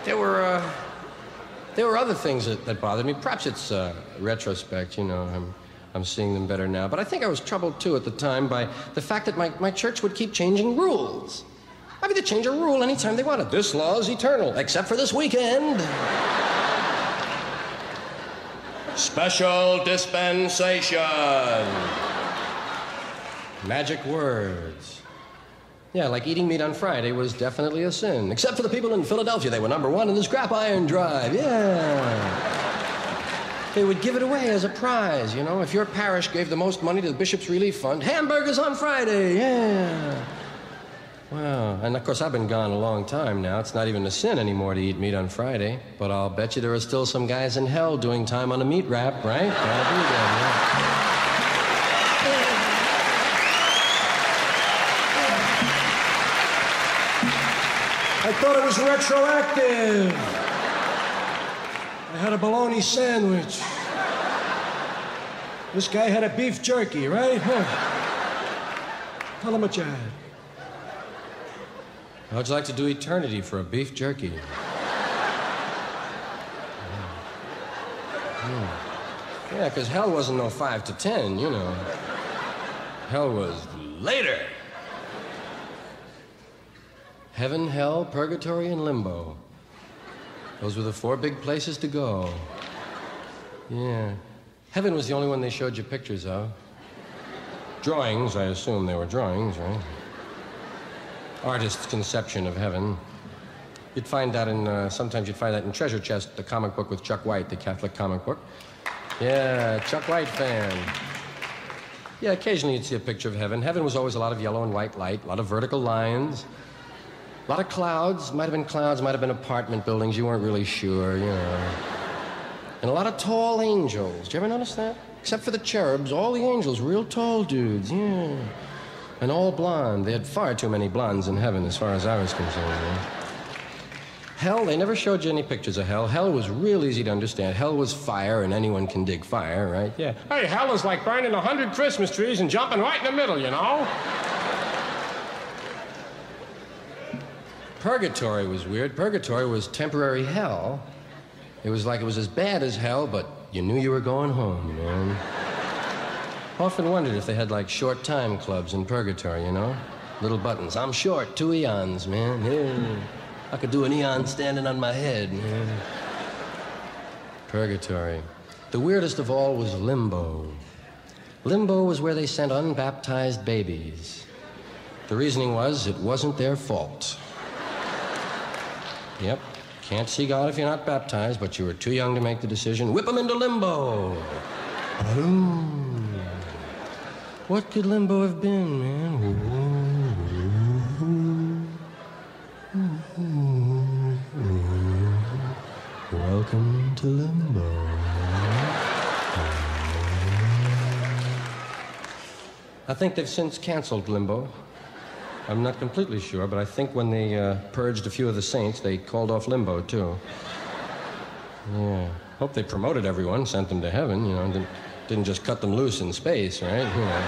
There were other things that bothered me. Perhaps it's retrospect, you know. I'm seeing them better now. But I think I was troubled, too, at the time by the fact that my church would keep changing rules. I mean, they change a rule anytime they wanted. This law is eternal, except for this weekend. Special dispensation. Magic words. Yeah, like eating meat on Friday was definitely a sin. Except for the people in Philadelphia. They were #1 in the scrap iron drive. Yeah. They would give it away as a prize, you know. If your parish gave the most money to the Bishop's Relief Fund, hamburgers on Friday. Yeah. Wow. And, of course, I've been gone a long time now. It's not even a sin anymore to eat meat on Friday. But I'll bet you there are still some guys in hell doing time on a meat wrap, right? Gotta do that, yeah. I thought it was retroactive. I had a bologna sandwich. This guy had a beef jerky, right? Huh. Tell him what you had. How'd you like to do eternity for a beef jerky? Yeah, because hell wasn't no 5 to 10, you know. Hell was later. Heaven, hell, purgatory, and limbo. Those were the 4 big places to go. Yeah. Heaven was the only one they showed you pictures of. Drawings, I assume they were drawings, right? Artist's conception of heaven. You'd find that sometimes you'd find that in Treasure Chest, the comic book with Chuck White, the Catholic comic book. Yeah, Chuck White fan. Yeah, occasionally you'd see a picture of heaven. Heaven was always a lot of yellow and white light, a lot of vertical lines. A lot of clouds, might have been apartment buildings, you weren't really sure, you know. And a lot of tall angels. Did you ever notice that? Except for the cherubs, all the angels, real tall dudes, yeah. And all blonde. They had far too many blondes in heaven as far as I was concerned, yeah. Hell, they never showed you any pictures of hell. Hell was real easy to understand. Hell was fire, and anyone can dig fire, right? Yeah. Hey, hell is like burning 100 Christmas trees and jumping right in the middle, you know? Purgatory was weird. Purgatory was temporary hell. It was like it was as bad as hell, but you knew you were going home, man. Often wondered if they had, like, short time clubs in purgatory, you know? Little buttons. I'm short, 2 eons, man. Yeah. I could do an eon standing on my head, man. Purgatory. The weirdest of all was limbo. Limbo was where they sent unbaptized babies. The reasoning was it wasn't their fault. Yep. Can't see God if you're not baptized, but you were too young to make the decision. Whip them into limbo. What could limbo have been, man? Welcome to limbo. I think they've since canceled limbo. I'm not completely sure, but I think when they purged a few of the saints, they called off limbo, too. Yeah. Hope they promoted everyone, sent them to heaven, you know, didn't just cut them loose in space, right? You know.